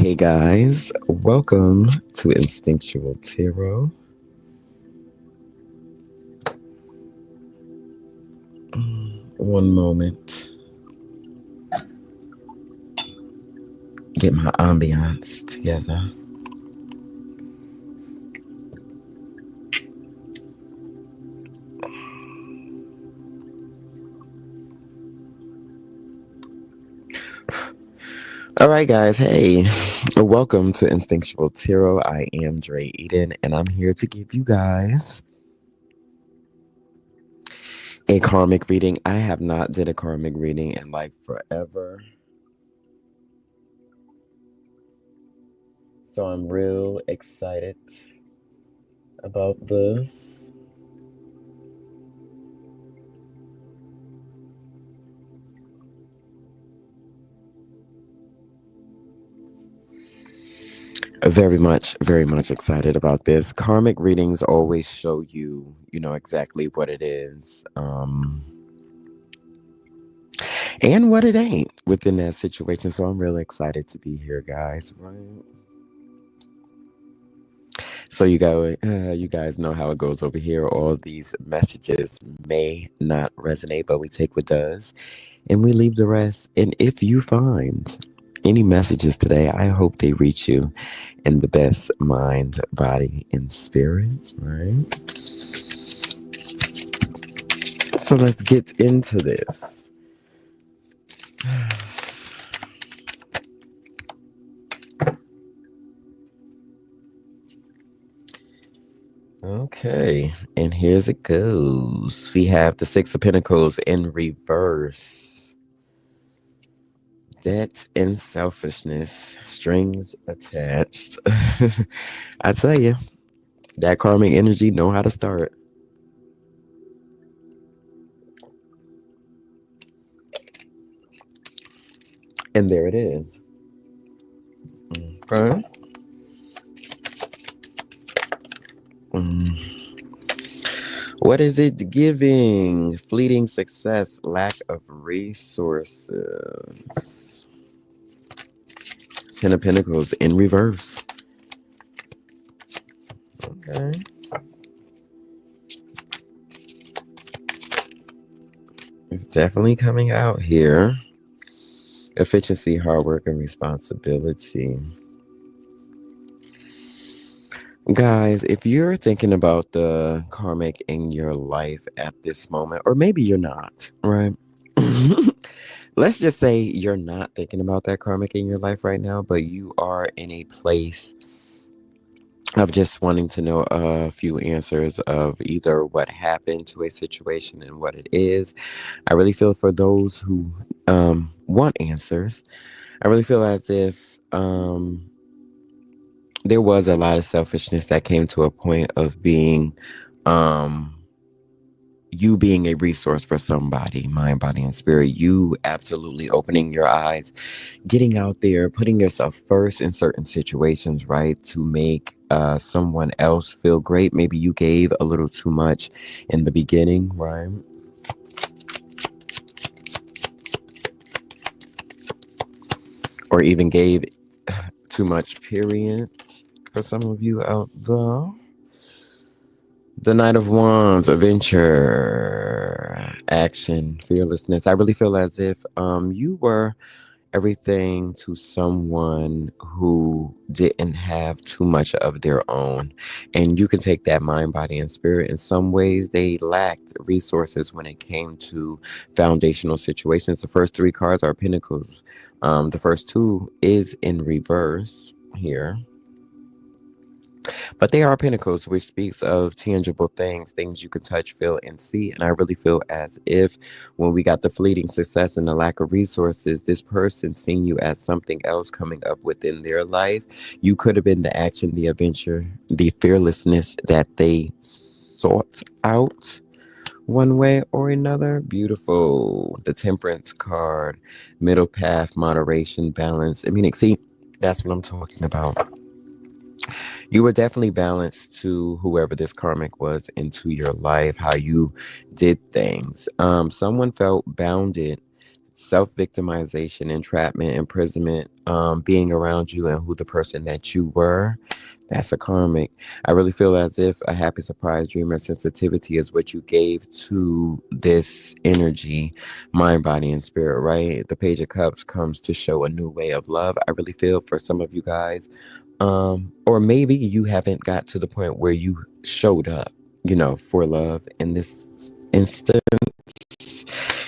Hey guys, welcome to Instinctual Tarot. One moment. Get my ambiance together. All right, guys. Hey, welcome to Instinctual Tarot. I am Dre Eden, and I'm here to give you guys a karmic reading. I have not did a karmic reading in like forever, so I'm real excited about this. Very much excited about this. Karmic readings always show you, exactly what it is, and what it ain't within that situation. So I'm really excited to be here, guys. Right? So you guys know how it goes over here. All these messages may not resonate, but we take what does, and we leave the rest. And if you find any messages today, I hope they reach you in the best mind, body, and spirit, right? So let's get into this. Okay, and here's it goes. We have the Six of Pentacles in reverse. Debt and selfishness, strings attached. I tell you, that karmic energy know how to start. And there it is. Okay. What is it giving? Fleeting success, lack of resources. Ten of Pentacles in reverse. Okay. It's definitely coming out here. Efficiency, hard work, and responsibility. Guys, if you're thinking about the karmic in your life at this moment, or maybe you're not, right? Let's just say you're not thinking about that karmic in your life right now, but you are in a place of just wanting to know a few answers of either what happened to a situation and what it is. I really feel for those who want answers. I really feel as if there was a lot of selfishness that came to a point of being you being a resource for somebody, mind, body, and spirit. You absolutely opening your eyes, getting out there, putting yourself first in certain situations, right, to make someone else feel great. Maybe you gave a little too much in the beginning, right? Or even gave too much, period, for some of you out there. The Knight of Wands, adventure, action, fearlessness. I really feel as if you were everything to someone who didn't have too much of their own. And you can take that mind, body, and spirit. In some ways, they lacked resources when it came to foundational situations. The first three cards are Pentacles. The first two is in reverse here. But they are Pentacles, which speaks of tangible things you can touch, feel, and see. And I really feel as if when we got the fleeting success and the lack of resources, this person seeing you as something else coming up within their life. You could have been the action, the adventure, the fearlessness that they sought out one way or another. Beautiful. The Temperance card, middle path, moderation, balance. I mean, see, that's what I'm talking about. You were definitely balanced to whoever this karmic was into your life, how you did things. Someone felt bounded self-victimization, entrapment, imprisonment, being around you and who the person that you were. That's a karmic. I really feel as if a happy surprise dream or sensitivity is what you gave to this energy, mind, body, and spirit, right? The Page of Cups comes to show a new way of love. I really feel for some of you guys, or maybe you haven't got to the point where you showed up, for love in this instance.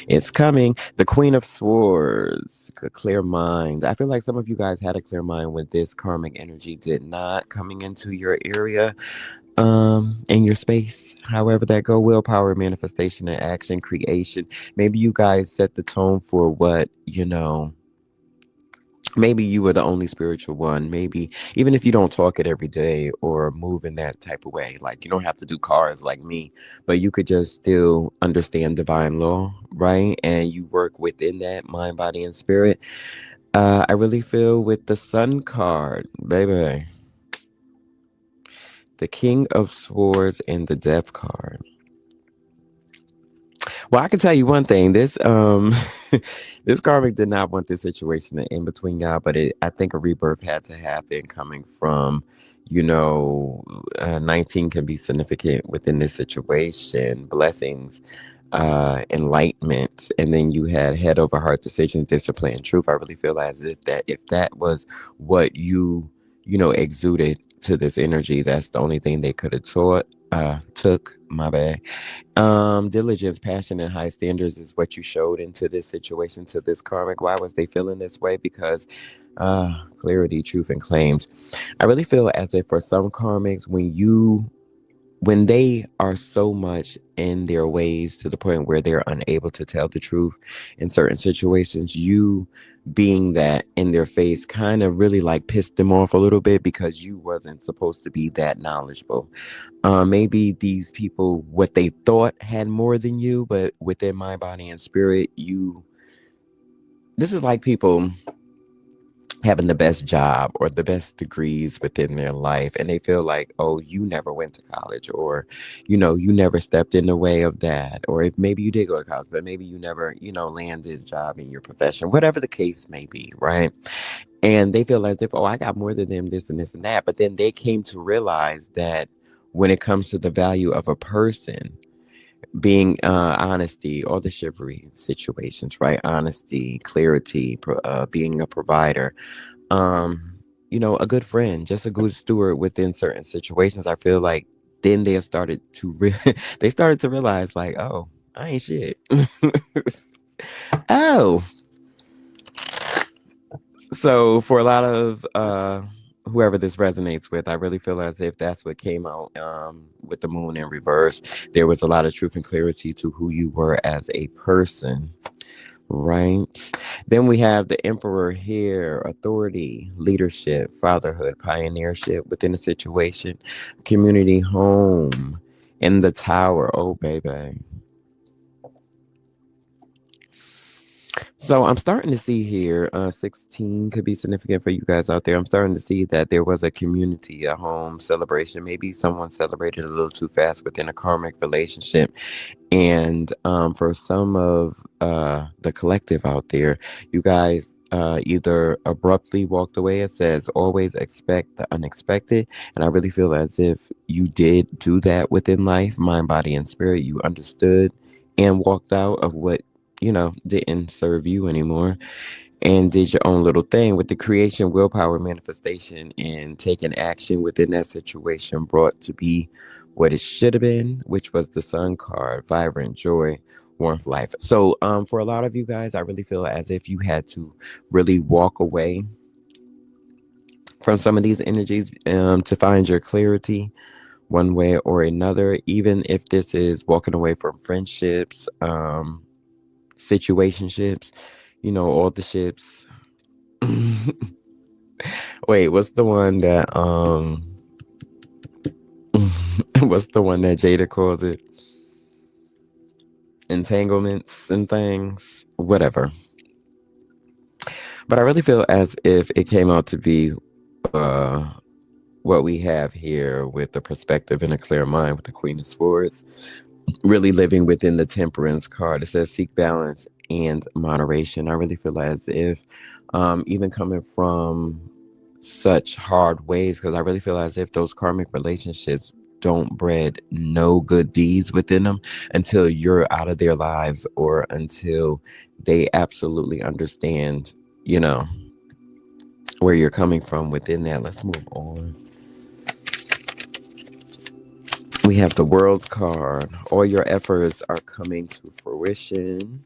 It's coming. The Queen of Swords, a clear mind. I feel like some of you guys had a clear mind when this karmic energy did not coming into your area, in your space. However that go, willpower, manifestation, and action, creation. Maybe you guys set the tone for what, maybe you were the only spiritual one. Maybe even if you don't talk it every day or move in that type of way, like you don't have to do cards like me, but you could just still understand divine law, right? And you work within that mind, body, and spirit. I really feel with the Sun card, baby, the King of Swords and the Death card. Well, I can tell you one thing. This this karmic did not want this situation to end between y'all, but I think a rebirth had to happen coming from, 19 can be significant within this situation. Blessings, enlightenment, and then you had head over heart decisions, discipline, truth. I really feel as if that was what exuded to this energy, that's the only thing they could have took, my bad. Diligence, passion, and high standards is what you showed into this situation, to this karmic. Why was they feeling this way? Because clarity, truth, and claims. I really feel as if for some karmics, when they are so much in their ways to the point where they're unable to tell the truth in certain situations, you being that in their face kind of really like pissed them off a little bit, because you wasn't supposed to be that knowledgeable. Maybe these people, what they thought had more than you, but within mind, body, and spirit, this is like people having the best job or the best degrees within their life, and they feel like, oh, you never went to college, or you never stepped in the way of that, or if maybe you did go to college but maybe you never landed a job in your profession, whatever the case may be, right? And they feel as if, oh, I got more than them, this and this and that. But then they came to realize that when it comes to the value of a person, being honesty, all the chivalry situations, right? Honesty, clarity, being a provider, a good friend, just a good steward within certain situations. I feel like then they have started to they started to realize, like, oh, I ain't shit. Oh, so for a lot of whoever this resonates with, I really feel as if that's what came out with the moon in reverse. There was a lot of truth and clarity to who you were as a person, right? Then we have the Emperor here: authority, leadership, fatherhood, pioneership within a situation, community, home, in the Tower. Oh, baby. So I'm starting to see here, 16 could be significant for you guys out there. I'm starting to see that there was a community, a home celebration. Maybe someone celebrated a little too fast within a karmic relationship. And for some of the collective out there, you guys either abruptly walked away. It says always expect the unexpected. And I really feel as if you did do that within life, mind, body, and spirit. You understood and walked out of what didn't serve you anymore, and did your own little thing with the creation, willpower, manifestation, and taking action within that situation brought to be what it should have been, which was the Sun card: vibrant, joy, warmth, life. So for a lot of you guys, I really feel as if you had to really walk away from some of these energies to find your clarity one way or another, even if this is walking away from friendships, situationships, all the ships. Wait, what's the one that what's the one that Jada called it? Entanglements and things, whatever. But I really feel as if it came out to be what we have here with the perspective and a clear mind with the Queen of Swords. really living within the temperance card. It says seek balance and moderation. I really feel as if even coming from such hard ways, because I really feel as if those karmic relationships don't bred no good deeds within them until you're out of their lives, or until they absolutely understand, you know, where you're coming from within that. Let's move on. We have the World card. All your efforts are coming to fruition.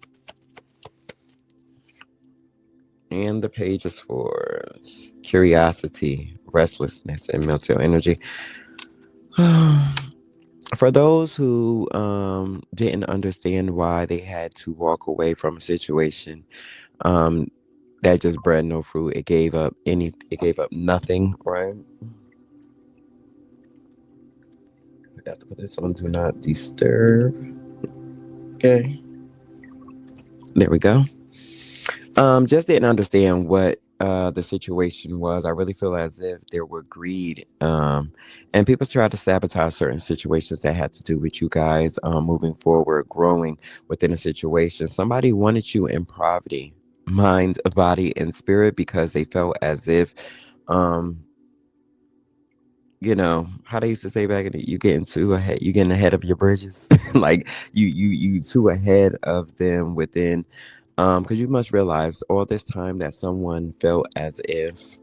And the Page of Swords. Curiosity, restlessness, and mental energy. For those who didn't understand why they had to walk away from a situation, um, that just bred no fruit. It gave up nothing, right? I got to put this on Do Not Disturb. Okay. There we go. Just didn't understand what the situation was. I really feel as if there were greed, and people tried to sabotage certain situations that had to do with you guys moving forward, growing within a situation. Somebody wanted you in poverty, mind, body, and spirit, because they felt as if, um, you know how they used to say back in the, you getting ahead of your bridges. Like you too ahead of them within, because you must realize all this time that someone felt as if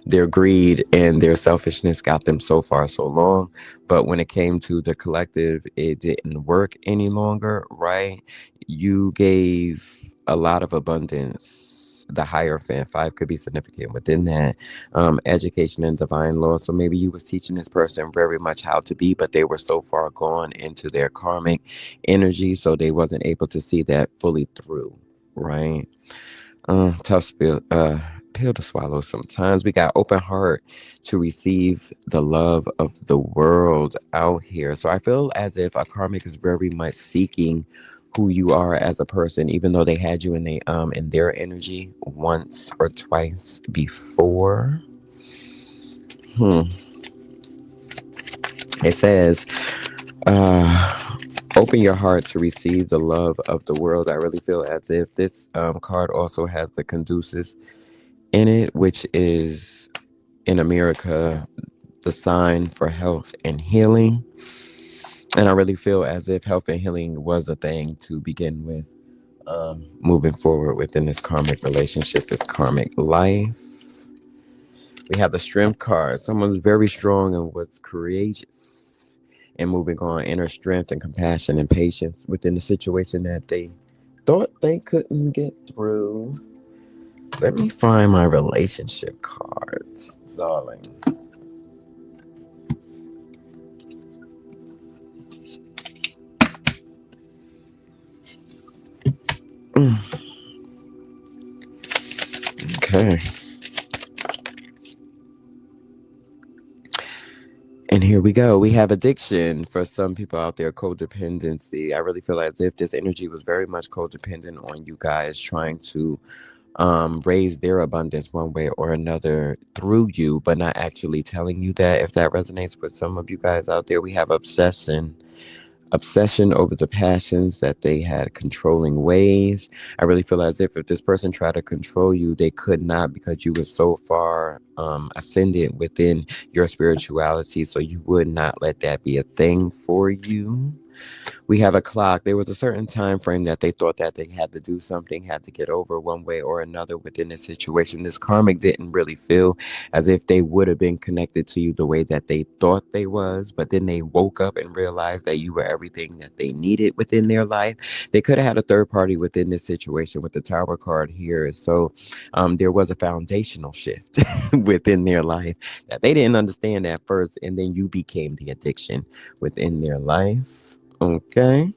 their greed and their selfishness got them so far so long, but when it came to the collective, it didn't work any longer, right? You gave a lot of abundance. The Hierophant 5 could be significant within that. Education and divine law. So maybe you was teaching this person very much how to be, but they were so far gone into their karmic energy, so they wasn't able to see that fully through, right? Tough pill to swallow sometimes. We got open heart to receive the love of the world out here. So I feel as if a karmic is very much seeking who you are as a person, even though they had you in their energy once or twice before. Hmm. It says, open your heart to receive the love of the world. I really feel as if this card also has the Caduceus in it, which is in America the sign for health and healing. And I really feel as if health and healing was a thing to begin with, moving forward within this karmic relationship, this karmic life. We have the Strength card. Someone's very strong and was courageous and moving on, inner strength and compassion and patience within the situation that they thought they couldn't get through. Let me find my relationship cards, darling. Okay. And here we go. We have addiction for some people out there, codependency. I really feel as if this energy was very much codependent on you guys, trying to raise their abundance one way or another through you, but not actually telling you that. If that resonates with some of you guys out there, we have obsession over the passions that they had, controlling ways. I really feel as if this person tried to control you, they could not, because you were so far ascended within your spirituality, so you would not let that be a thing for you. We have a clock. There was a certain time frame that they thought that they had to do something, had to get over one way or another within this situation. This karmic didn't really feel as if they would have been connected to you the way that they thought they was, but then they woke up and realized that you were everything that they needed within their life. They could have had a third party within this situation with the Tower card here. So there was a foundational shift within their life that they didn't understand at first, and then you became the addiction within their life. Okay.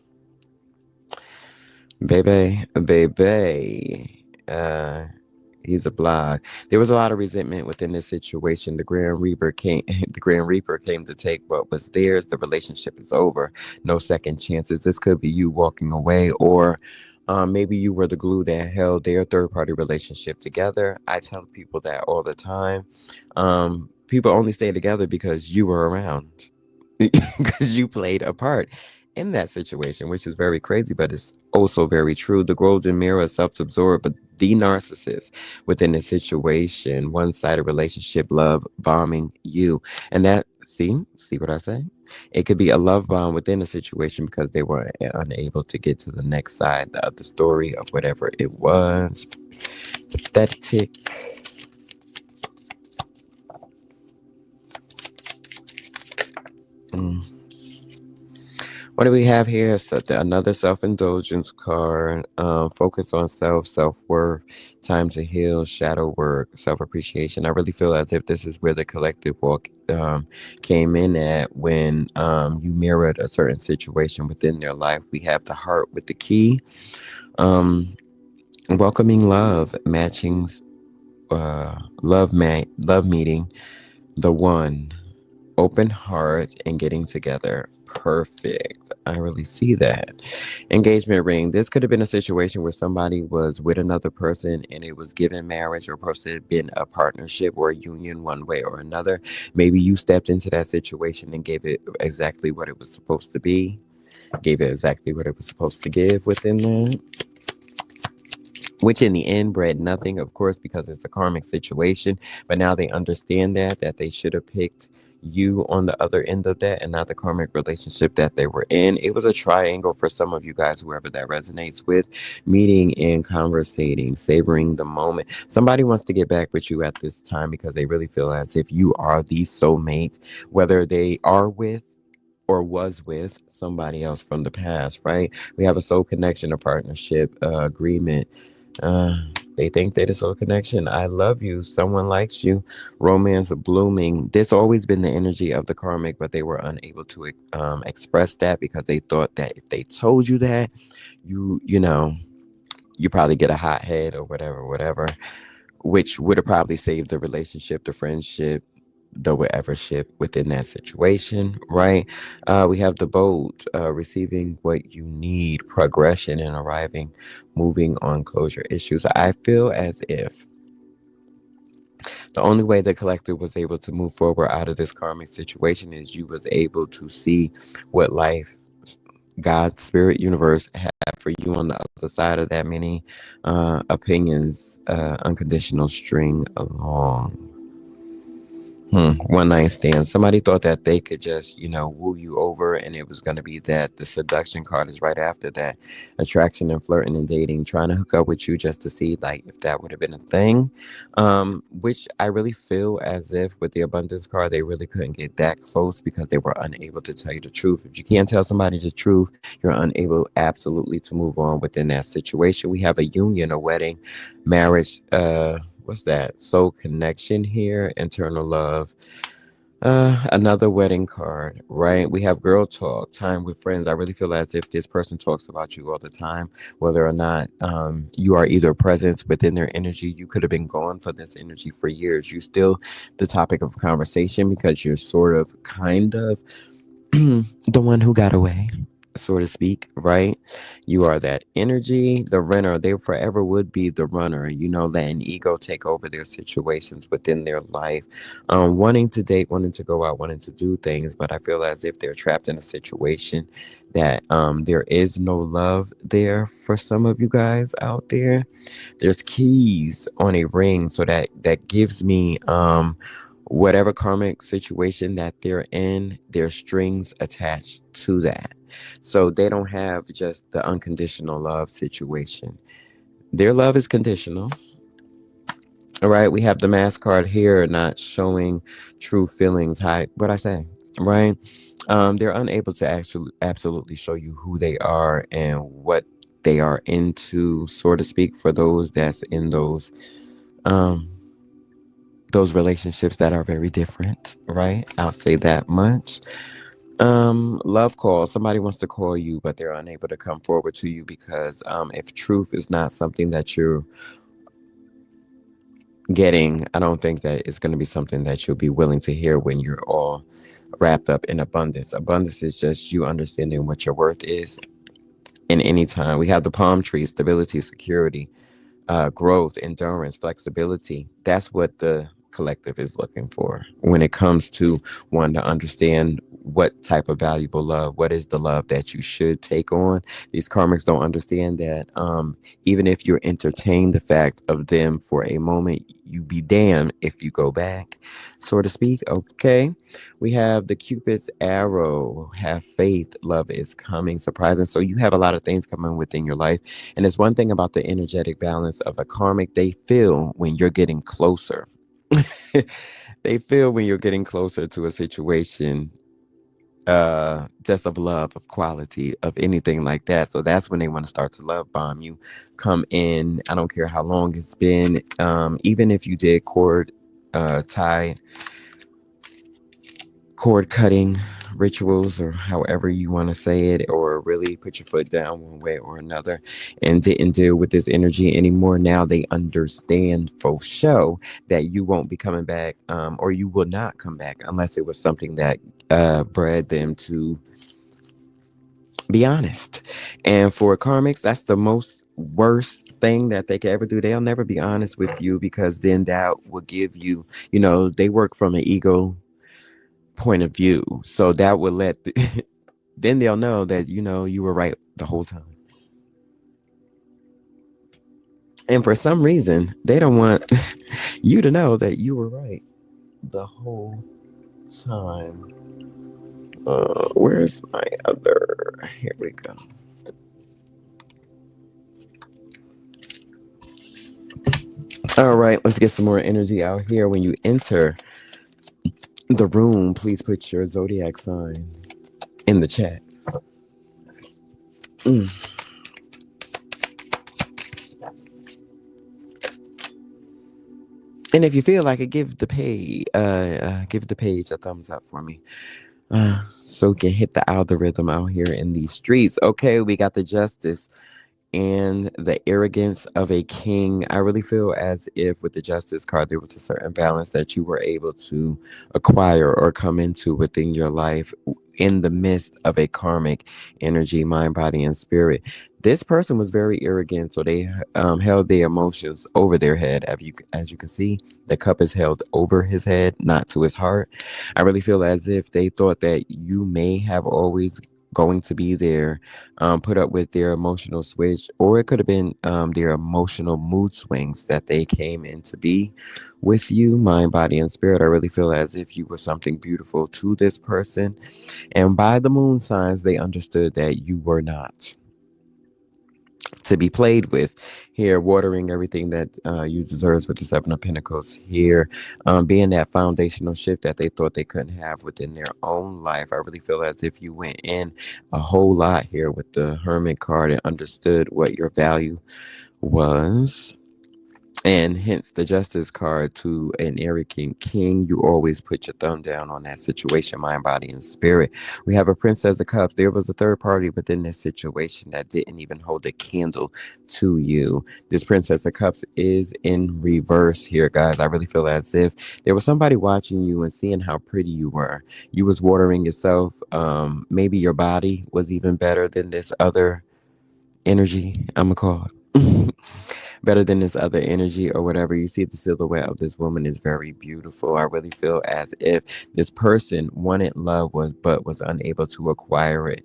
Baby. He's a blog. There was a lot of resentment within this situation. The Grand Reaper came the Grand Reaper came to take what was theirs. The relationship is over. No second chances. This could be you walking away, or maybe you were the glue that held their third party relationship together. I tell people that all the time. People only stay together because you were around. because you played a part in that situation, which is very crazy, but it's also very true. The golden mirror is self-absorbed, but the narcissist within the situation, one-sided relationship, love bombing you. And that, see what I say? It could be a love bomb within a situation because they were unable to get to the next side of the story of whatever it was. Pathetic. Mm. What do we have here? So another self-indulgence card. Focus on self-worth, time to heal, shadow work, self-appreciation. I really feel as if this is where the collective walk came in at when you mirrored a certain situation within their life. We have the heart with the key. Welcoming love, matching love meeting, the one. Open heart and getting together. Perfect. I really see that. Engagement ring. This could have been a situation where somebody was with another person and it was given marriage, or person had been a partnership or a union one way or another. Maybe you stepped into that situation and gave it exactly what it was supposed to be, gave it exactly what it was supposed to give within that, which in the end bred nothing, of course, because it's a karmic situation. But now they understand that they should have picked you on the other end of that and not the karmic relationship that they were in. It was a triangle for some of you guys, whoever that resonates with, meeting and conversating, savoring the moment. Somebody wants to get back with you at this time because they really feel as if you are the soulmate, whether they are with or was with somebody else from the past, right? We have a soul connection, a partnership, agreement. Uh, they think they're the soul connection. I love you. Someone likes you. Romance blooming. This always been the energy of the karmic, but they were unable to express that because they thought that if they told you that, you know, you probably get a hot head or whatever, which would have probably saved the relationship, the friendship, the whatever ship within that situation, right? We have the boat, receiving what you need, progression and arriving, moving on, closure issues. I feel as if the only way the collective was able to move forward out of this karmic situation is you was able to see what life, God, spirit, universe have for you on the other side of that many opinions, unconditional string along. One night stand. Somebody thought that they could just, woo you over, and it was going to be that. The seduction card is right after that. Attraction and flirting and dating, trying to hook up with you just to see, like, if that would have been a thing. Which I really feel as if with the abundance card, they really couldn't get that close because they were unable to tell you the truth. If you can't tell somebody the truth, you're unable absolutely to move on within that situation. We have a union, a wedding, marriage, what's that? Soul connection here, internal love. Another wedding card, right? We have girl talk, time with friends. I really feel as if this person talks about you all the time, whether or not you are either present within their energy. You could have been gone for this energy for years. You're still the topic of conversation because you're sort of, kind of the one who got away, so to speak, right? You are that energy, the runner. They forever would be the runner, letting ego take over their situations within their life, wanting to date, wanting to go out, wanting to do things. But I feel as if they're trapped in a situation that there is no love there for some of you guys out there. There's keys on a ring, so that gives me whatever karmic situation that they're in, there's strings attached to that. So they don't have just the unconditional love situation. Their love is conditional. All right, we have the mask card here, not showing true feelings. Hi, what I say, right? They're unable to actually absolutely show you who they are and what they are into, so to speak, for those that's in um those relationships that are very different, right? I'll say that much. Love call. Somebody wants to call you, but they're unable to come forward to you because if truth is not something that you're getting, I don't think that it's going to be something that you'll be willing to hear when you're all wrapped up in abundance. Abundance is just you understanding what your worth is in any time. We have the palm tree, stability, security, growth, endurance, flexibility. That's what the collective is looking for when it comes to wanting to understand what type of valuable love, what is the love that you should take on. These karmics don't understand that even if you're entertained the fact of them for a moment, you be damned if you go back, so to speak. Okay, we have the Cupid's arrow. Have faith, love is coming, surprising. So you have a lot of things coming within your life, and it's one thing about the energetic balance of a karmic. They feel when you're getting closer. They feel when you're getting closer to a situation, just of love, of quality, of anything like that. So that's when they want to start to love bomb you. Come in, I don't care how long it's been, even if you did tie cord cutting rituals, or however you want to say it, or really put your foot down one way or another and didn't deal with this energy anymore. Now they understand for sure that you won't be coming back, or you will not come back unless it was something that bred them to be honest. And for karmics, that's the most worst thing that they could ever do. They'll never be honest with you, because then that will give you, they work from an ego point of view. So that would then they'll know that, you were right the whole time. And for some reason, they don't want you to know that you were right the whole time. Where's my other? Here we go. All right, let's get some more energy out here. When you enter the room, please put your zodiac sign in the chat. And if you feel like it, give the page a thumbs up for me, so we can hit the algorithm out here in these streets. Okay, we got the Justice and the arrogance of a king. I really feel as if with the Justice card, there was a certain balance that you were able to acquire or come into within your life in the midst of a karmic energy, mind, body, and spirit. This person was very arrogant, so they held their emotions over their head. As you can see, the cup is held over his head, not to his heart. I really feel as if they thought that you may have always going to be there, put up with their emotional switch, or it could have been their emotional mood swings that they came in to be with you, mind, body, and spirit. I really feel as if you were something beautiful to this person, and by the moon signs, they understood that you were not to be played with. Here, watering everything that you deserve with the Seven of Pentacles here, being that foundational shift that they thought they couldn't have within their own life. I really feel as if you went in a whole lot here with the Hermit card and understood what your value was. And hence the Justice card to an arrogant king. You always put your thumb down on that situation, mind, body, and spirit. We have a Princess of Cups. There was a third party within this situation that didn't even hold a candle to you. This Princess of Cups is in reverse here, guys. I really feel as if there was somebody watching you and seeing how pretty you were. You was watering yourself. Maybe your body was even better than this other energy, I'm gonna call it. Better than this other energy or whatever. You see the silhouette of this woman is very beautiful. I really feel as if this person wanted love but was unable to acquire it.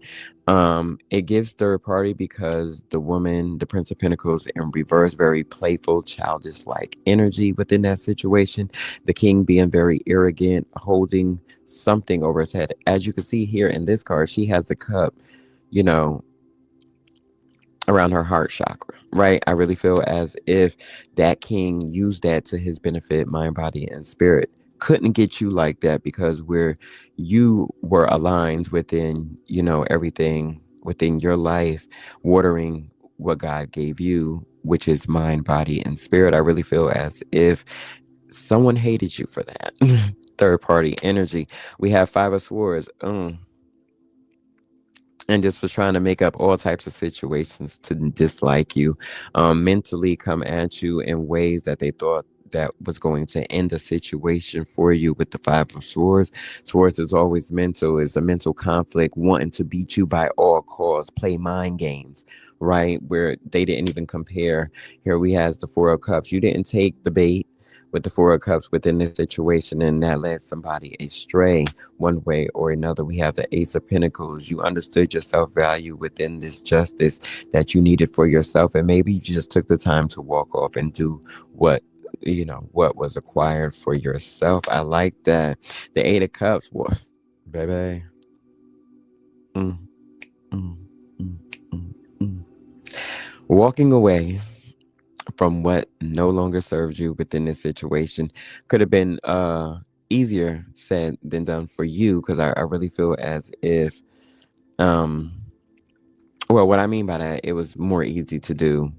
It gives third party because the woman, the Prince of Pentacles in reverse, very playful, childish like energy within that situation. The king being very arrogant, holding something over his head. As you can see here in this card, she has the cup, around her heart chakra, right? I really feel as if that king used that to his benefit, mind, body, and spirit. Couldn't get you like that because you were aligned within, everything within your life, watering what God gave you, which is mind, body, and spirit. I really feel as if someone hated you for that. Third party energy. We have Five of Swords. And just was trying to make up all types of situations to dislike you, mentally come at you in ways that they thought that was going to end the situation for you with the Five of Swords. Swords is always mental, is a mental conflict, wanting to beat you by all costs, play mind games, right? Where they didn't even compare. Here we has the Four of Cups. You didn't take the bait. with the Four of Cups within this situation, and that led somebody astray one way or another. We have the Ace of Pentacles. You understood your self-value within this justice that you needed for yourself, and maybe you just took the time to walk off and do what what was acquired for yourself. I like that. The Eight of Cups, baby. Mm, mm, mm, mm, mm. Walking away from what no longer serves you within this situation could have been easier said than done for you, because I really feel as if well, what I mean by that, it was more easy to do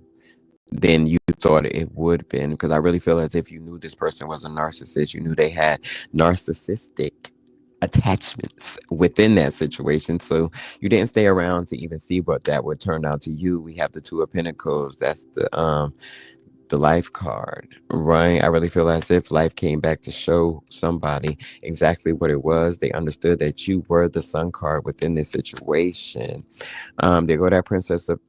than you thought it would have been, because I really feel as if you knew this person was a narcissist. You knew they had narcissistic attachments within that situation, so you didn't stay around to even see what that would turn out to you. We have the Two of Pentacles. That's the life card, right? I really feel as if life came back to show somebody exactly what it was. They understood that you were the Sun card within this situation. There go that Princess of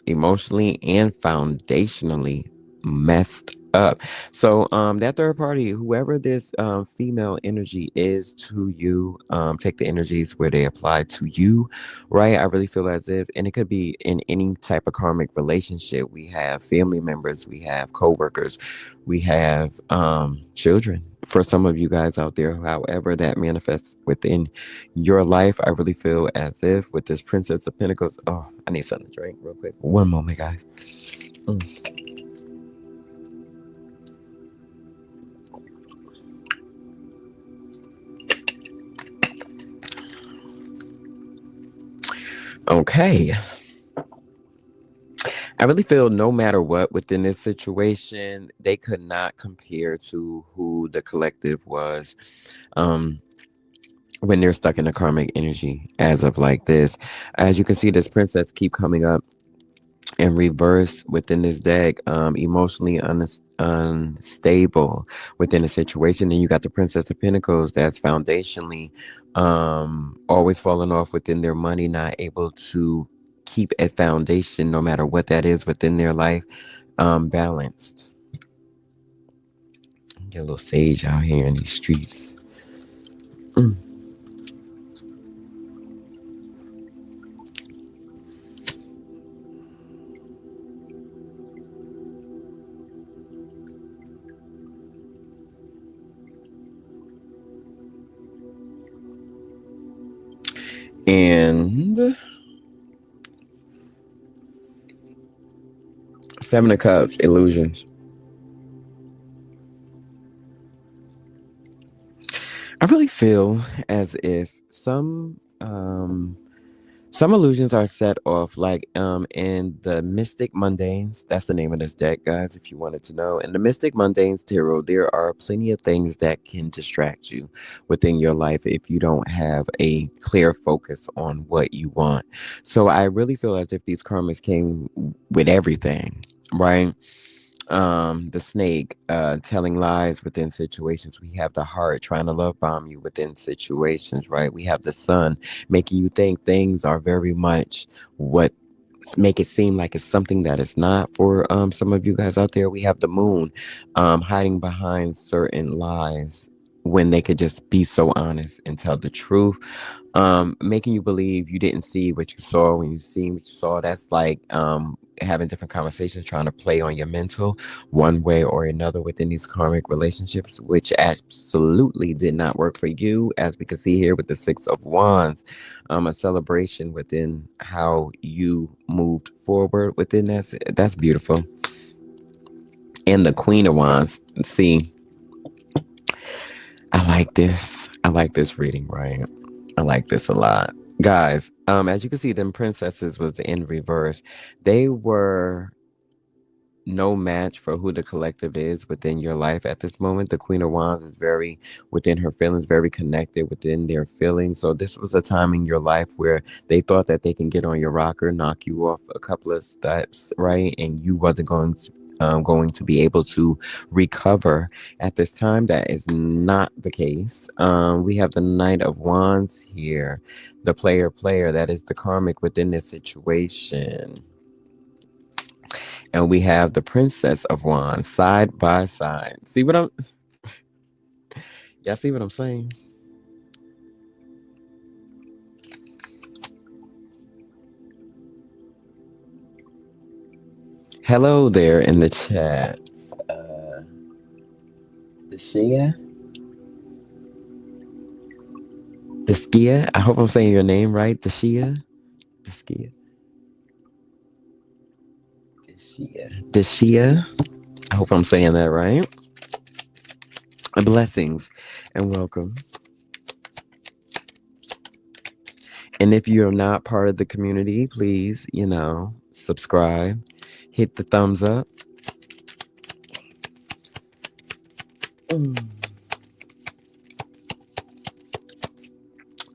emotionally and foundationally messed up. So that third party, whoever this female energy is to you, take the energies where they apply to you, right? I really feel as if, and it could be in any type of karmic relationship. We have family members, we have co-workers, we have children. For some of you guys out there, however that manifests within your life, I really feel as if with this Princess of Pentacles, oh, I need something to drink real quick. One moment, guys. Okay. I really feel no matter what within this situation, they could not compare to who the collective was when they're stuck in the karmic energy as of like this. As you can see, this princess keep coming up in reverse within this deck, emotionally unstable within the situation. And you got the Princess of Pentacles that's foundationally always falling off within their money, not able to keep a foundation no matter what that is within their life, balanced. Get a little sage out here in these streets. And Seven of Cups, illusions. I really feel as if some illusions are set off, like in the Mystic Mundanes. That's the name of this deck, guys, if you wanted to know. In the Mystic Mundanes Tarot, there are plenty of things that can distract you within your life if you don't have a clear focus on what you want. So I really feel as if these karmas came with everything, right? The snake telling lies within situations. We have the heart trying to love bomb you within situations, right? We have the sun making you think things are very much what make it seem like it's something that it's not. For some of you guys out there, we have the moon hiding behind certain lies when they could just be so honest and tell the truth, making you believe you didn't see what you saw when you seen what you saw. That's like having different conversations, trying to play on your mental one way or another within these karmic relationships, which absolutely did not work for you, as we can see here with the Six of Wands. A celebration within how you moved forward within that's beautiful. And the Queen of Wands, see, I like this reading, right? I like this a lot. Guys, as you can see, them princesses was in reverse. They were no match for who the collective is within your life at this moment. The Queen of Wands is very within her feelings, very connected within their feelings. So this was a time in your life where they thought that they can get on your rocker, knock you off a couple of steps, right? And you wasn't going to be able to recover at this time. That is not the case. We have the Knight of Wands here, the player, that is the karmic within this situation. And we have the Princess of Wands side by side. Y'all see what I'm saying? Hello there in the chat. Deskia. I hope I'm saying your name right. Deskia. I hope I'm saying that right. Blessings and welcome. And if you're not part of the community, please, subscribe, hit the thumbs up.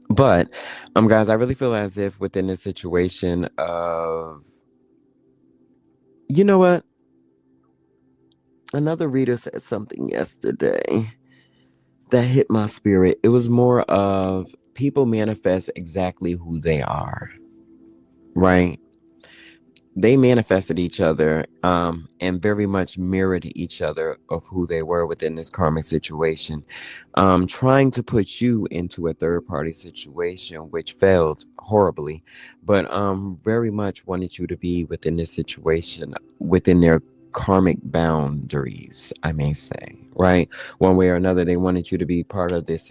But, guys, I really feel as if within this situation of, you know what? Another reader said something yesterday that hit my spirit. It was more of people manifest exactly who they are, right? They manifested each other and very much mirrored each other of who they were within this karmic situation, trying to put you into a third-party situation, which failed horribly, but very much wanted you to be within this situation, within their karmic boundaries, I may say, right? One way or another, they wanted you to be part of this.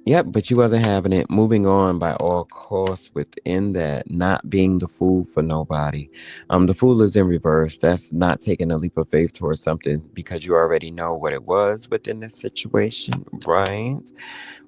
Yep, but you wasn't having it. Moving on by all costs within that, not being the fool for nobody. The fool is in reverse. That's not taking a leap of faith towards something because you already know what it was within this situation, right?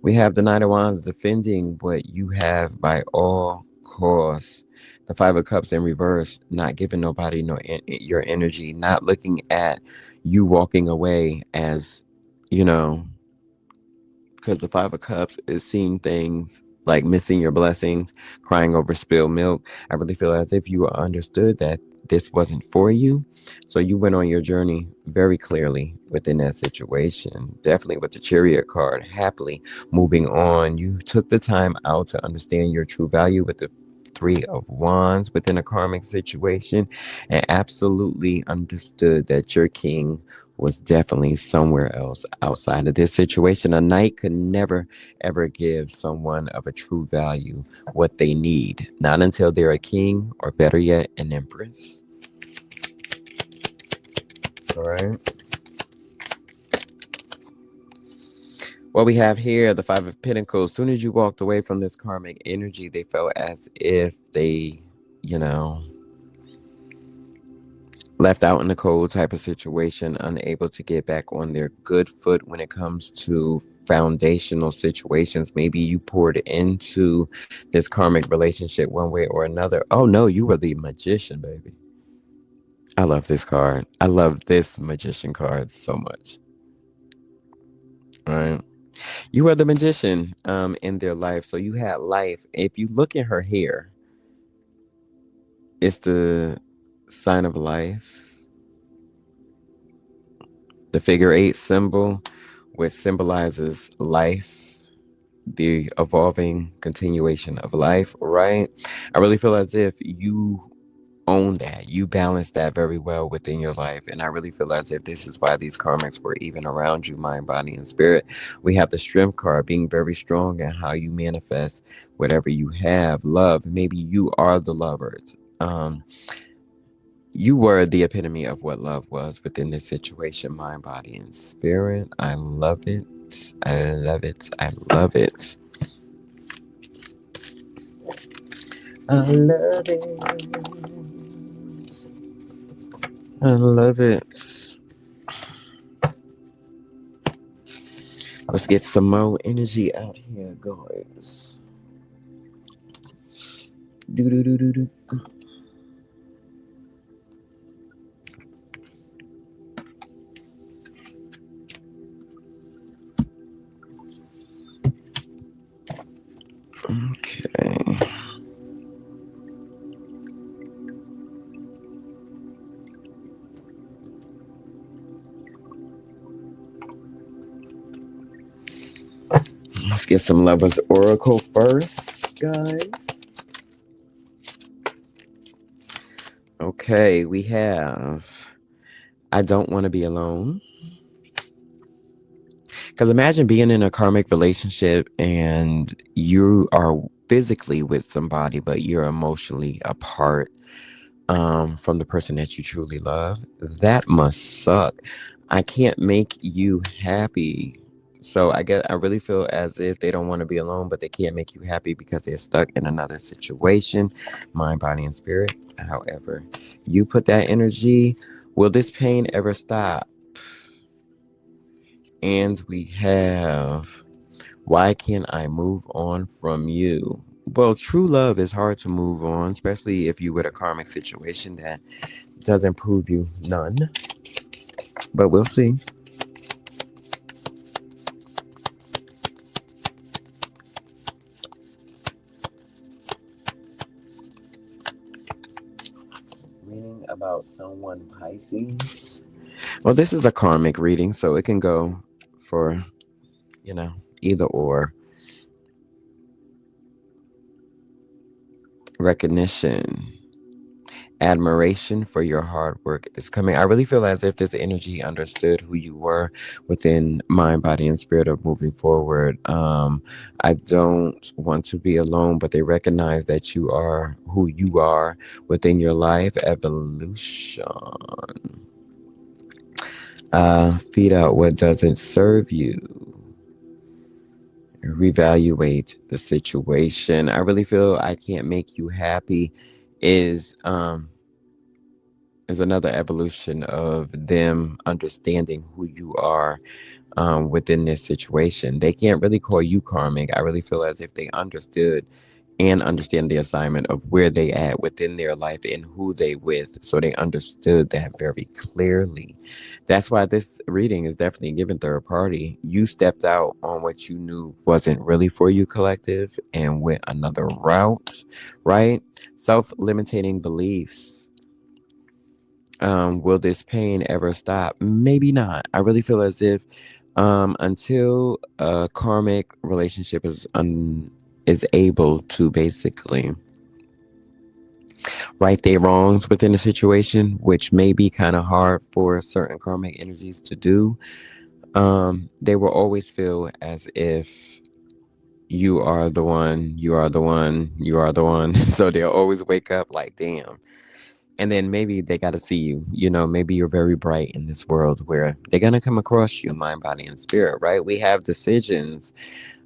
We have the Knight of Wands defending what you have by all costs. The Five of Cups in reverse, not giving nobody your energy, not looking at you walking away as, because the Five of Cups is seeing things like missing your blessings, crying over spilled milk. I really feel as if you understood that this wasn't for you. So you went on your journey very clearly within that situation. Definitely with the Chariot card, happily moving on. You took the time out to understand your true value with the Three of Wands within a karmic situation and absolutely understood that your king was definitely somewhere else outside of this situation. A knight could never, ever give someone of a true value what they need. Not until they're a king or better yet, an empress. All right. What we have here, the Five of Pentacles. As soon as you walked away from this karmic energy, they felt as if they, left out in the cold type of situation, unable to get back on their good foot when it comes to foundational situations. Maybe you poured into this karmic relationship one way or another. Oh no, you were the Magician, baby. I love this card. I love this Magician card so much. All right. You were the Magician in their life. So you had life. If you look at her hair, it's the sign of life. The figure 8 symbol, which symbolizes life, the evolving continuation of life, right? I really feel as if you own that. You balance that very well within your life. And I really feel as if this is why these karmics were even around you, mind, body, and spirit. We have the Strength card, being very strong in how you manifest whatever you have. Love, maybe you are the lovers. You were the epitome of what love was within this situation, mind, body, and spirit. I love it. I love it. I love it. I love it. I love it. Let's get some more energy out here, guys. Do do do do do. Okay. Let's get some Lovers Oracle first, guys. Okay, we have I don't want to be alone. Because imagine being in a karmic relationship and you are physically with somebody, but you're emotionally apart from the person that you truly love. That must suck. I can't make you happy. So I really feel as if they don't want to be alone, but they can't make you happy because they're stuck in another situation, mind, body, and spirit. However, you put that energy. Will this pain ever stop? And we have, why can't I move on from you? Well, true love is hard to move on, especially if you with a karmic situation that doesn't prove you none. But we'll see. Reading about someone Pisces. Well, this is a karmic reading, so it can go for, either or. Recognition. Admiration for your hard work is coming. I really feel as if this energy understood who you were within mind, body, and spirit of moving forward. I don't want to be alone, but they recognize that you are who you are within your life evolution. Feed out what doesn't serve you. Reevaluate the situation. I really feel I can't make you happy is another evolution of them understanding who you are within this situation. They can't really call you karmic. I really feel as if they understood and understand the assignment of where they at within their life and who they with. So they understood that very clearly. That's why this reading is definitely given third party. You stepped out on what you knew wasn't really for you, collective, and went another route, right? Self-limiting beliefs. Will this pain ever stop? Maybe not. I really feel as if until a karmic relationship is able to basically right their wrongs within the situation, which may be kind of hard for certain karmic energies to do, they will always feel as if you are the one, you are the one, you are the one. So they'll always wake up like, damn. And then maybe they got to see you, maybe you're very bright in this world where they're going to come across you, mind, body, and spirit, right? We have decisions,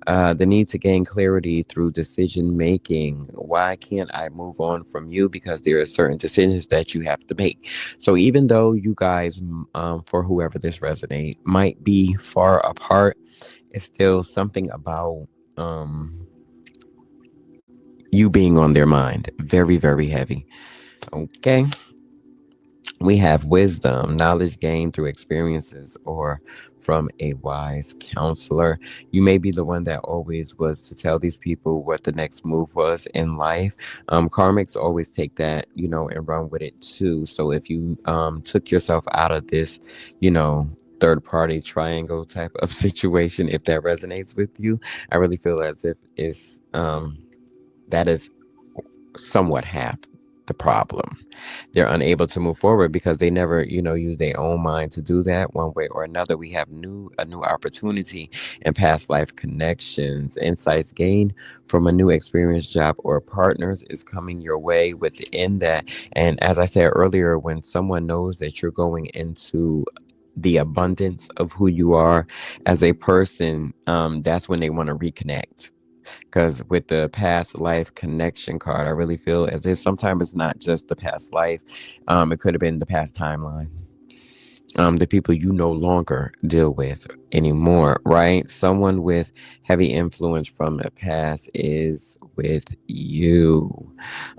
the need to gain clarity through decision making. Why can't I move on from you? Because there are certain decisions that you have to make. So even though you guys, for whoever this resonate, might be far apart, it's still something about you being on their mind. Very, very heavy. Okay. We have wisdom, knowledge gained through experiences or from a wise counselor. You may be the one that always was to tell these people what the next move was in life. Karmics always take that, and run with it too. So if you took yourself out of this, third party triangle type of situation, if that resonates with you, I really feel as if that is somewhat half the problem. They're unable to move forward because they never, use their own mind to do that one way or another. We have a new opportunity and past life connections, insights gained from a new experience, job, or partners is coming your way within that. And as I said earlier, when someone knows that you're going into the abundance of who you are as a person, that's when they want to reconnect. Because with the past life connection card, I really feel as if sometimes it's not just the past life. It could have been the past timeline. The people you no longer deal with anymore, right? Someone with heavy influence from the past is with you.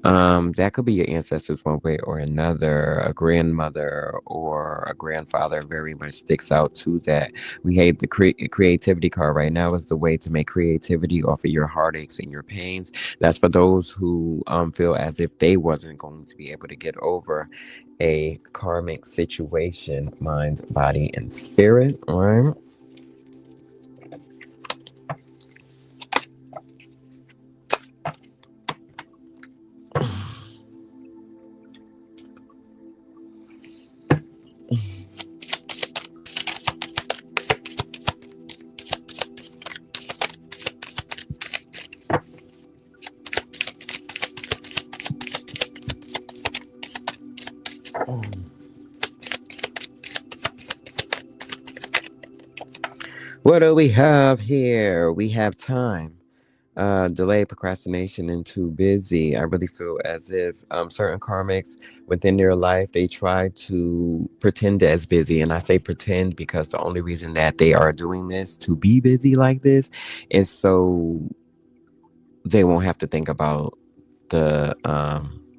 That could be your ancestors one way or another. A grandmother or a grandfather very much sticks out to that. We hate the creativity card right now is the way to make creativity off of your heartaches and your pains. That's for those who feel as if they wasn't going to be able to get over a karmic situation, mind, body, and spirit. All right. What do we have here? We have time. Delay, procrastination, and too busy. I really feel as if certain karmics within their life, they try to pretend as busy. And I say pretend because the only reason that they are doing this to be busy like this is so they won't have to think about the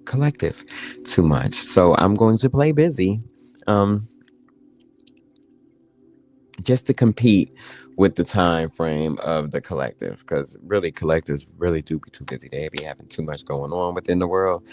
collective too much. So I'm going to play busy. Um, just to compete with the time frame of the collective, because really collectives really do be too busy. They be having too much going on within the world.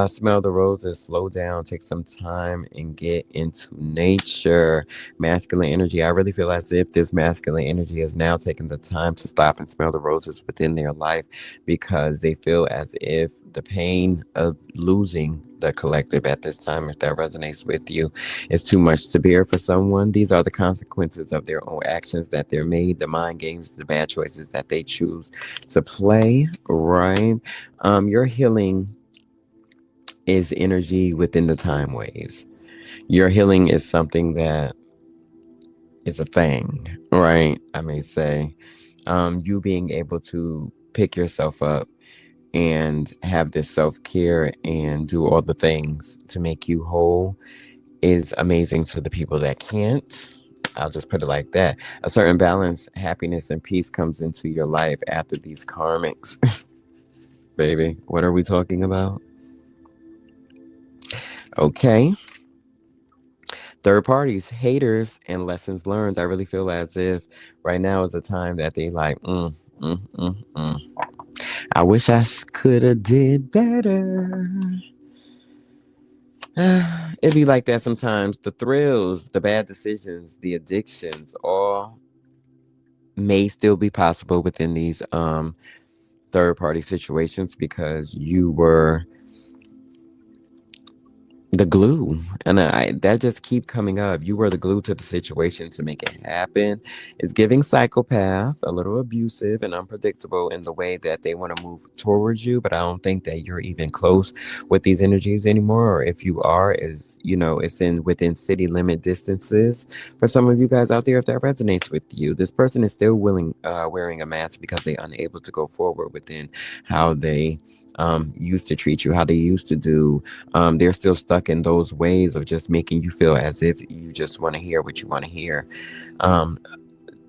Smell the roses, slow down, take some time and get into nature. Masculine energy, I really feel as if this masculine energy is now taking the time to stop and smell the roses within their life, because they feel as if the pain of losing the collective at this time, if that resonates with you, is too much to bear for someone. These are the consequences of their own actions that they're made, the mind games, the bad choices that they choose to play, right? Your healing is energy within the time waves. Your healing is something that is a thing, right? I may say, you being able to pick yourself up and have this self-care and do all the things to make you whole is amazing to the people that can't. I'll just put it like that. A certain balance, happiness, and peace comes into your life after these karmics. Baby, what are we talking about? Okay. Third parties, haters, and lessons learned. I really feel as if right now is a time that they like, mm, mm. I wish I could have did better. It'd be like that sometimes. The thrills, the bad decisions, the addictions, all may still be possible within these third party situations, because you were the glue, and that just keep coming up. You were the glue to the situation to make it happen. It's giving psychopath, a little abusive and unpredictable in the way that they want to move towards you, but I don't think that you're even close with these energies anymore, or if you are, is, you know, it's in within city limit distances. For some of you guys out there, if that resonates with you, this person is still willing wearing a mask because they're unable to go forward within how they used to treat you, how they used to do. They're still stuck in those ways of just making you feel as if you just want to hear what you want to hear. Um,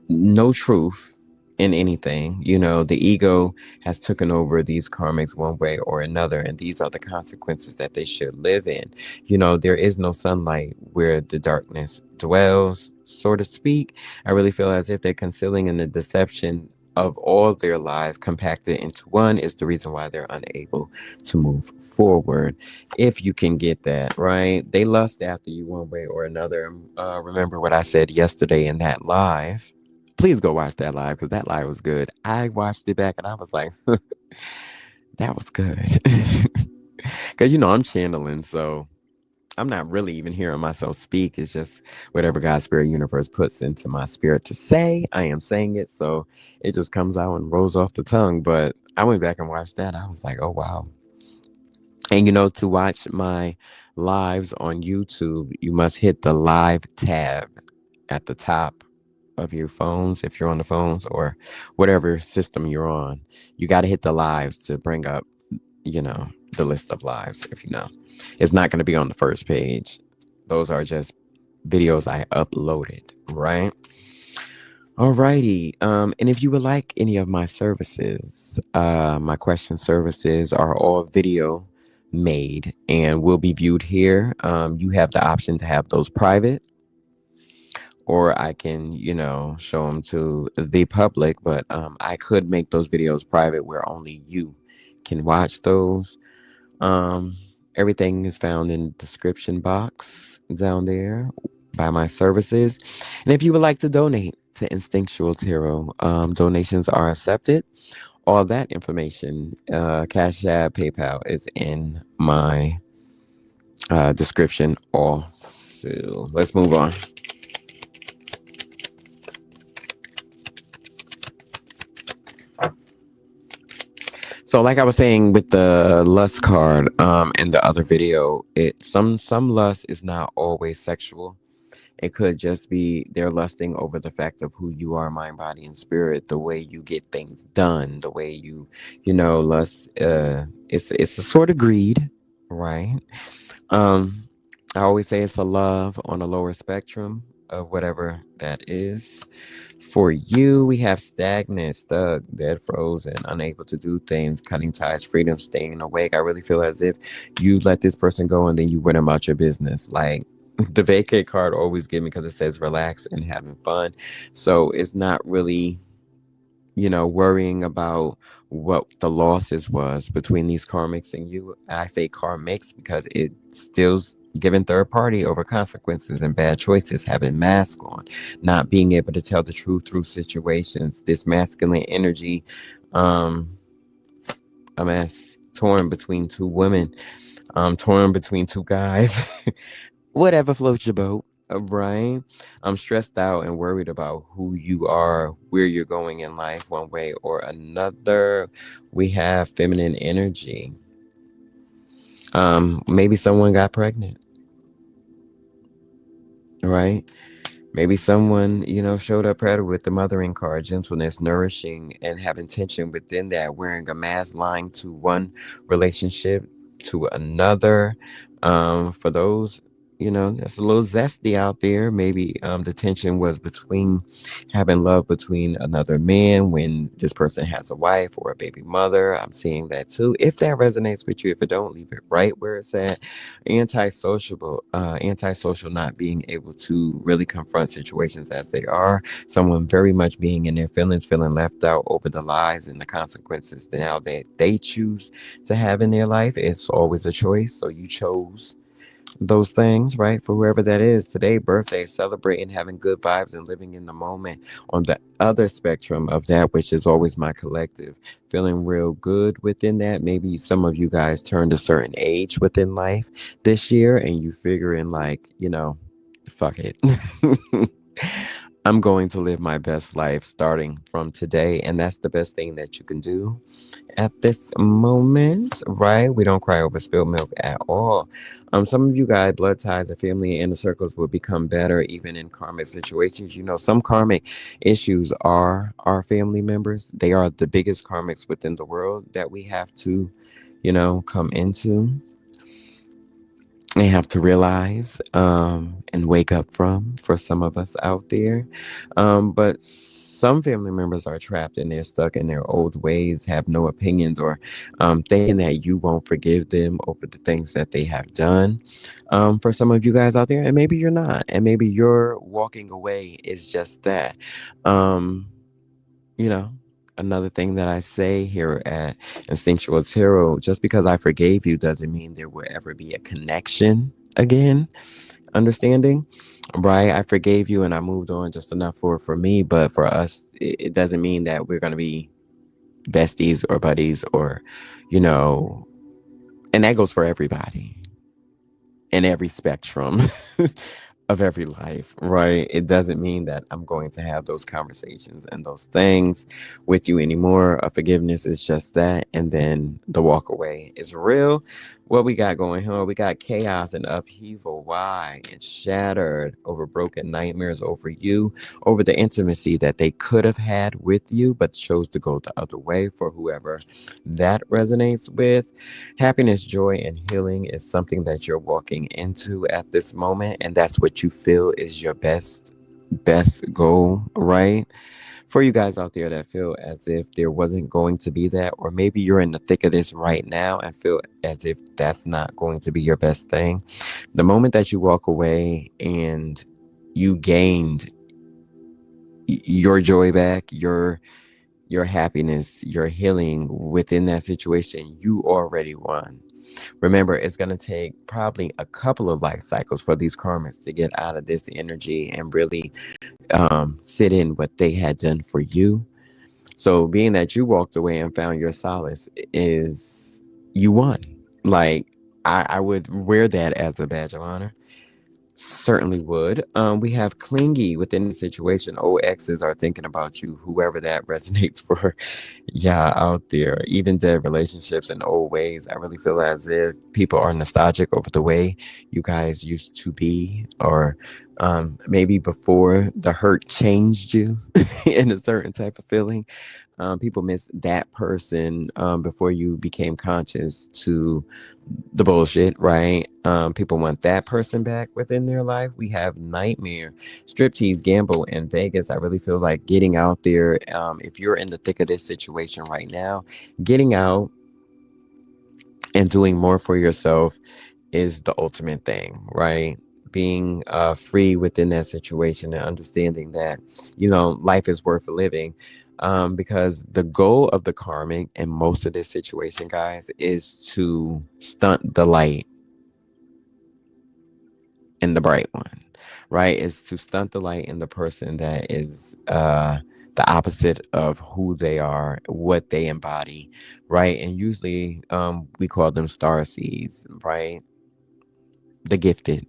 no truth in anything. You know, the ego has taken over these karmics one way or another, and these are the consequences that they should live in. You know, there is no sunlight where the darkness dwells, so to speak. I really feel as if they're concealing in the deception of all their lives compacted into one is the reason why they're unable to move forward. If you can get that, right? They lust after you one way or another. Remember what I said yesterday in that live. Please go watch that live, because that live was good. I watched it back and I was like, that was good. Because, you know, I'm channeling, so I'm not really even hearing myself speak. It's just whatever God's spirit universe puts into my spirit to say, I am saying it. So it just comes out and rolls off the tongue. But I went back and watched that. I was like, oh, wow. And, you know, to watch my lives on YouTube, you must hit the live tab at the top of your phones, if you're on the phones or whatever system you're on. You got to hit the lives to bring up, you know, the list of lives. If you know, it's not going to be on the first page. Those are just videos I uploaded, right? Alrighty. And if you would like any of my services, my question services are all video made and will be viewed here. You have the option to have those private, or I can, you know, show them to the public, but I could make those videos private where only you can watch those. Everything is found in the description box down there by my services. And if you would like to donate to Instinctual Tarot, donations are accepted. All that information, Cashapp, PayPal, is in my description also. Let's move on. So like I was saying with the lust card in the other video, it some lust is not always sexual. It could just be they're lusting over the fact of who you are, mind, body, and spirit, the way you get things done, the way lust it's a sort of greed, right? Um I always say it's a love on a lower spectrum of whatever that is. For you, we have stagnant, stuck, dead, frozen, unable to do things, cutting ties, freedom, staying awake. I really feel as if you let this person go and then you went about your business. Like the vacate card always give me because it says relax and having fun. So it's not really, worrying about what the losses was between these karmics and you. I say karmics because it still's giving third party over consequences and bad choices, having mask on, not being able to tell the truth through situations. This masculine energy, um, a mess, torn between two women, torn between two guys. Whatever floats your boat, right? I'm stressed out and worried about who you are, where you're going in life, one way or another. We have feminine energy. Maybe someone got pregnant, right? Maybe someone, showed up predator with the mothering card, gentleness, nourishing, and having tension within that, wearing a mask, lying to one relationship to another. For those, that's a little zesty out there. Maybe the tension was between having love between another man when this person has a wife or a baby mother. I'm seeing that too. If that resonates with you, if it don't, leave it right where it's at. Antisocial, not being able to really confront situations as they are. Someone very much being in their feelings, feeling left out over the lies and the consequences now that they choose to have in their life. It's always a choice. So you chose those things, right? For whoever that is today, birthday, celebrating, having good vibes, and living in the moment. On the other spectrum of that, which is always my collective, feeling real good within that. Maybe some of you guys turned a certain age within life this year and you figuring like, fuck it. I'm going to live my best life starting from today. And that's the best thing that you can do at this moment, right? We don't cry over spilled milk at all. Some of you guys, blood ties and family and inner circles will become better even in karmic situations. Some karmic issues are our family members. They are the biggest karmics within the world that we have to, come into. They have to realize and wake up from for some of us out there. But some family members are trapped and they're stuck in their old ways, have no opinions, or thinking that you won't forgive them over the things that they have done. For some of you guys out there, and maybe you're not, and maybe your walking away is just that. Um, you know, Another thing that I say here at Instinctual Tarot, just because I forgave you doesn't mean there will ever be a connection again. Understanding, right? I forgave you and I moved on just enough for me, but for us, it doesn't mean that we're going to be besties or buddies or, you know, and that goes for everybody in every spectrum of every life, right? It doesn't mean that I'm going to have those conversations and those things with you anymore. Forgiveness is just that. And then the walk away is real. What we got going on? We got chaos and upheaval. Why? It's shattered over broken nightmares over you, over the intimacy that they could have had with you, but chose to go the other way. For whoever that resonates with, happiness, joy, and healing is something that you're walking into at this moment, and that's what you feel is your best goal, right? For you guys out there that feel as if there wasn't going to be that, or maybe you're in the thick of this right now and feel as if that's not going to be your best thing, the moment that you walk away and you gained your joy back, your happiness, your healing within that situation, you already won. Remember, it's going to take probably a couple of life cycles for these karmics to get out of this energy and really sit in what they had done for you. So being that you walked away and found your solace, is you won. Like, I would wear that as a badge of honor. Certainly would. We have clingy within the situation. Old exes are thinking about you, whoever that resonates for. Yeah, out there. Even dead relationships in old ways. I really feel as if people are nostalgic over the way you guys used to be, or maybe before the hurt changed you in a certain type of feeling. People miss that person before you became conscious to the bullshit, right? People want that person back within their life. We have nightmare, striptease, gamble, and Vegas. I really feel like getting out there. If you're in the thick of this situation right now, getting out and doing more for yourself is the ultimate thing, right? Being free within that situation and understanding that, life is worth living. Because the goal of the karmic in most of this situation, guys, is to stunt the light in the bright one, right? Is to stunt the light in the person that is the opposite of who they are, what they embody, right? And usually we call them star seeds, right? The gifted.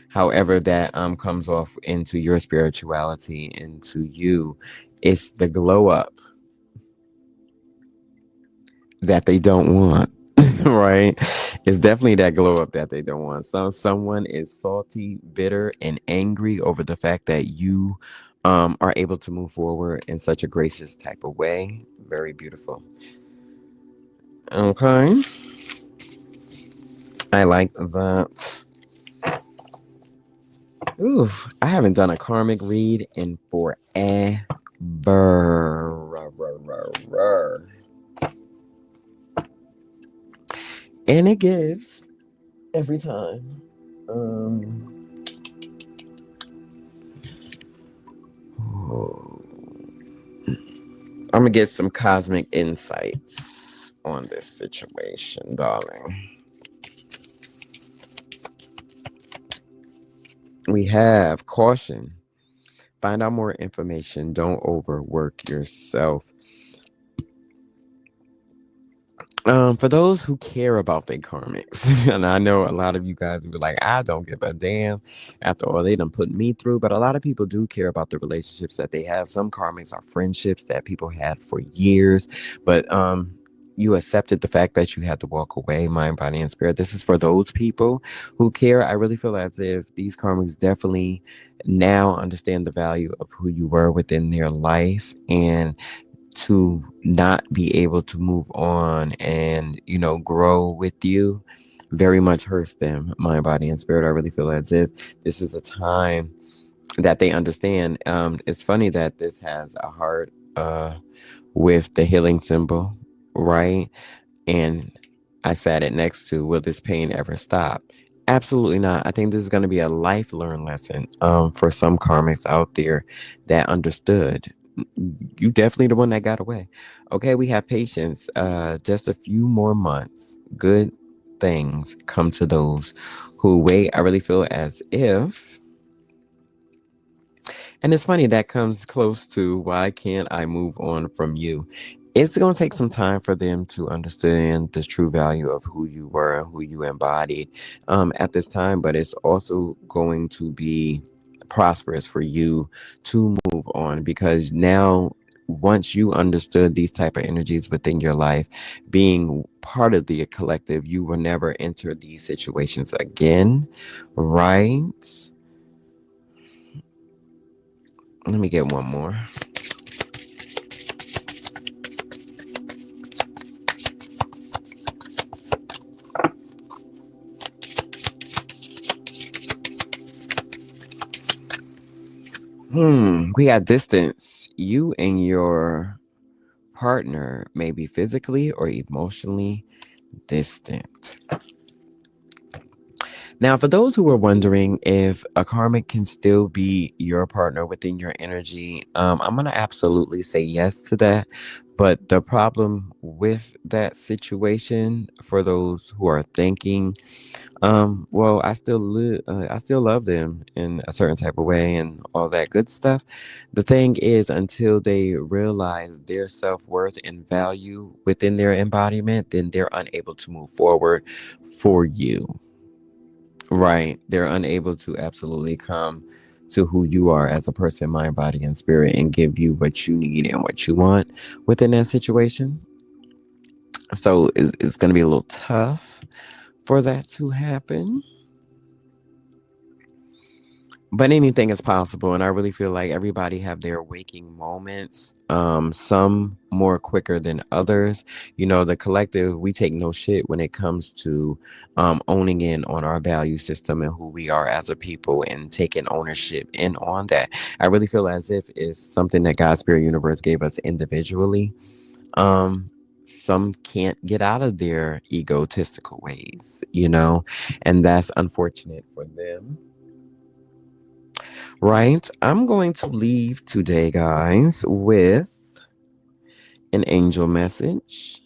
However, that comes off into your spirituality, into you, it's the glow up that they don't want. Right? It's definitely that glow up that they don't want. Someone is salty, bitter, and angry over the fact that you are able to move forward in such a gracious type of way. Very beautiful. Okay. I like that. Oof, I haven't done a karmic read in forever. And it gives every time. Oh, I'm gonna get some cosmic insights on this situation, darling. We have caution. Find out more information. Don't overwork yourself. For those who care about their karmics, and I know a lot of you guys were like, I don't give a damn after all they done put me through, but a lot of people do care about the relationships that they have. Some karmics are friendships that people had for years, but you accepted the fact that you had to walk away, mind, body, and spirit. This is for those people who care. I really feel as if these karmics definitely now understand the value of who you were within their life, and to not be able to move on and grow with you very much hurts them, mind, body, and spirit. I really feel as if this is a time that they understand. It's funny that this has a heart with the healing symbol, right? And I sat it next to, will this pain ever stop? Absolutely not. I think this is going to be a life learned lesson for some karmics out there that understood. You definitely the one that got away. Okay, we have patience. Just a few more months. Good things come to those who wait. I really feel as if, and it's funny that comes close to why can't I move on from you? It's going to take some time for them to understand the true value of who you were and who you embodied at this time, but it's also going to be prosperous for you to move on, because now once you understood these type of energies within your life, being part of the collective, you will never enter these situations again, right? Let me get one more. We got distance. You and your partner may be physically or emotionally distant. Now, for those who are wondering if a karmic can still be your partner within your energy, I'm going to absolutely say yes to that. But the problem with that situation, for those who are thinking, well, I still love them in a certain type of way and all that good stuff. The thing is, until they realize their self-worth and value within their embodiment, then they're unable to move forward for you. Right. They're unable to absolutely come to who you are as a person, mind, body, and spirit, and give you what you need and what you want within that situation. So it's going to be a little tough for that to happen. But anything is possible, and I really feel like everybody have their waking moments. Some more quicker than others. You know, the collective, we take no shit when it comes to owning in on our value system and who we are as a people, and taking ownership in on that. I really feel as if it's something that God, Spirit, Universe gave us individually. Um, some can't get out of their egotistical ways, you know, and that's unfortunate for them. Right. I'm going to leave today, guys, with an angel message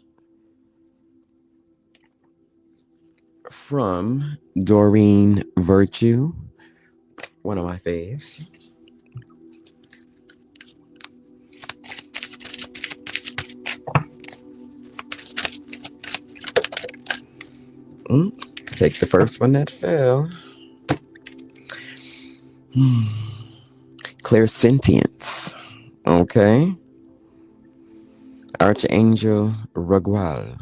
from Doreen Virtue, one of my faves. Take the first one that fell. Clairsentience. Okay. Archangel Ragual.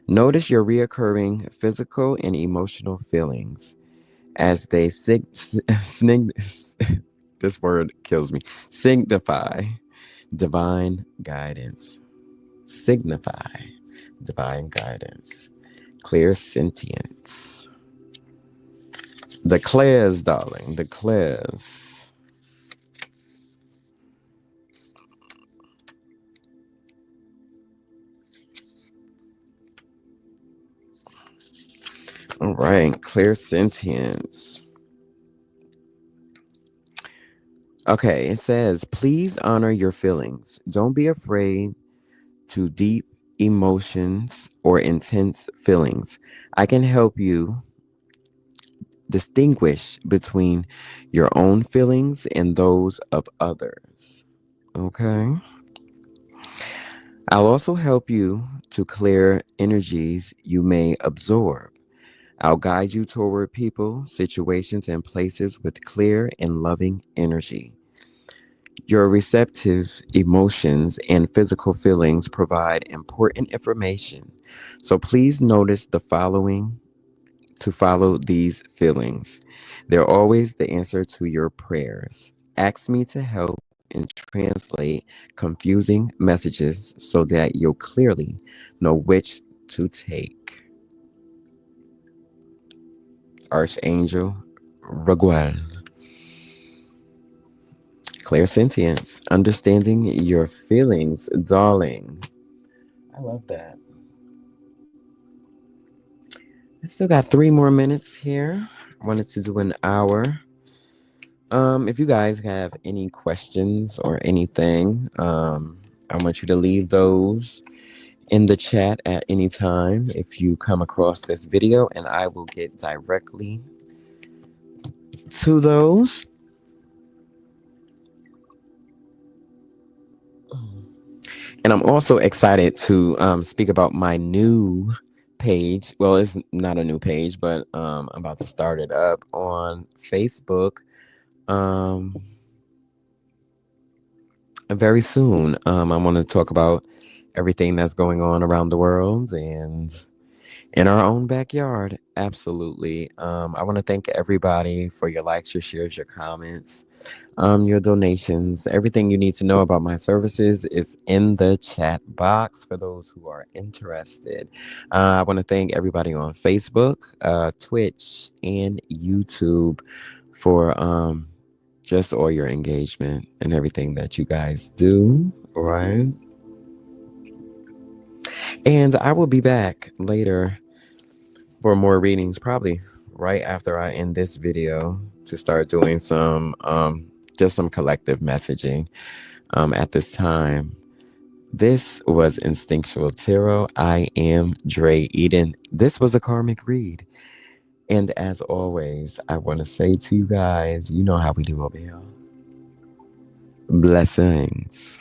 Notice your reoccurring physical and emotional feelings as they this word kills me. Signify divine guidance. Signify divine guidance. Clairsentience. The clairs, darling. The clairs. All right. Clairsentience. Okay. It says, please honor your feelings. Don't be afraid to deep emotions or intense feelings. I can help you distinguish between your own feelings and those of others. Okay. I'll also help you to clear energies you may absorb. I'll guide you toward people, situations, and places with clear and loving energy. Your receptive emotions and physical feelings provide important information. So please notice the following to follow these feelings. They're always the answer to your prayers. Ask me to help and translate confusing messages so that you'll clearly know which to take. Archangel Raguel. Clairsentience. Understanding your feelings, darling. I love that. I still got 3 more minutes here. I wanted to do an hour. If you guys have any questions or anything, I want you to leave those in the chat at any time if you come across this video, and I will get directly to those. And I'm also excited to speak about my new page. Well, it's not a new page, but I'm about to start it up on Facebook. Very soon. I want to talk about everything that's going on around the world and in our own backyard. Absolutely. I want to thank everybody for your likes, your shares, your comments, your donations. Everything you need to know about my services is in the chat box for those who are interested. I want to thank everybody on Facebook, Twitch, and YouTube for just all your engagement and everything that you guys do, right? And I will be back later for more readings, probably right after I end this video, to start doing some just some collective messaging at this time. This was Instinctual Tarot. I am Dre Eden. This was a Karmic Read. And as always, I want to say to you guys, you know how we do over here. Blessings.